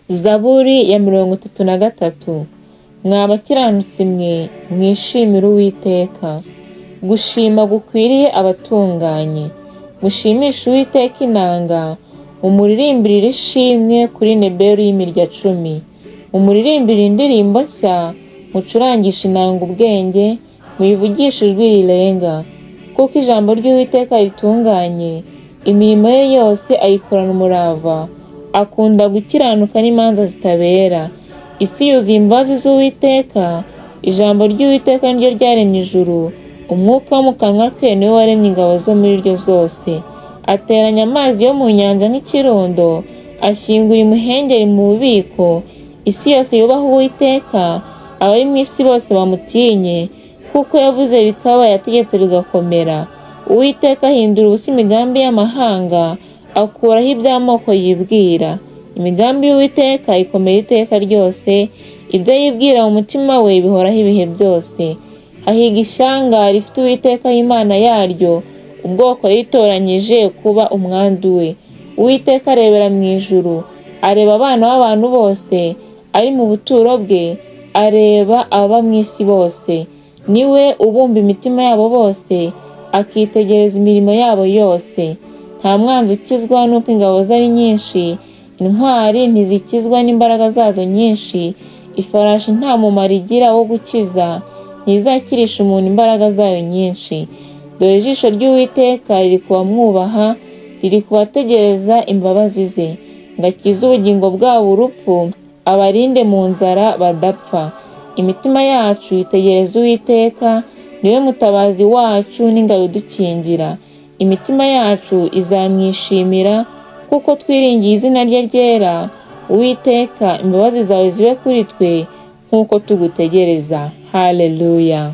Zaburi ya 33. Mwa bakiranutsi mwe, mwishimire Uwiteka. Gushima gukwiriye abatunganye. Mushimishe Uwiteka inanga, mumuririmbire ishimwe kuri nebelu y'imirya 10. Mumuririmbire indirimbo nshya, mucurangishe inanga ubwenge, muyivugishe ijwi rirenga. Kuko ijambo ry'Uwiteka ritunganye, imirimo ye yose ayikorana umurava. Akunda gukiranuka n'imanza zitabera. Isi yuzuye imbabazi z'Uwiteka, ijambo ry'Uwiteka niryo ryaremye ijuru. Umwuka wo mu kanwa ke niwe waremye ingabo zo muri ryo zose. Ateranya amazi yo mu nyanja nk'ikirundo, ashyingura imuhengeri mu bubiko. Isi yose yubaha Uwiteka, abari mu isi bose bamutinye, kuko yavuze bikaba, yategetse bigakomera. Uwiteka ahindura ubusa imigambi y'amahanga, akuraho iby'amoko yibwira. Imigambi y'Uwiteka ikomera iteka ryose, ibyo yibwira mu mutima we bihoraho ibihe byose. Ahiga ishyanga rifite Uwiteka Imana yaryo, ubwoko yitoranyije kuba umwandu we. Uwiteka arebera mu ijuru, areba abana b'abantu bose, ari mu buturo bwe, areba ababa mu isi bose. Niwe ubumba imitima yabo bose, akitegereza imirimo yabo yose. Nta mwanzi ukizwa n'uko ingabo ze ari nyinshi, intwari ntizikizwa n'imbaraga zazo nyinshi. Ifarashi nta mumaro igira wo gukiza, ntizakirisha umuntu imbaraga zayo nyinshi. Dore ijisho ry'Uwiteka riri ku bamwubaha, riri ku bategereza imbabazi ze, ngo akize ubugingo bwabo urupfu, abarinde mu nzara badapfa. Imitima yacu itegereza Uwiteka, niwe mutabazi wacu n'ingabo idukingira. Imitima yacu izamwishimira, kuko twiringiye izina rye ryera. Uwiteka, imbabazi zawe zibe kuri twe, nk'uko tugutegereza. Haleluya.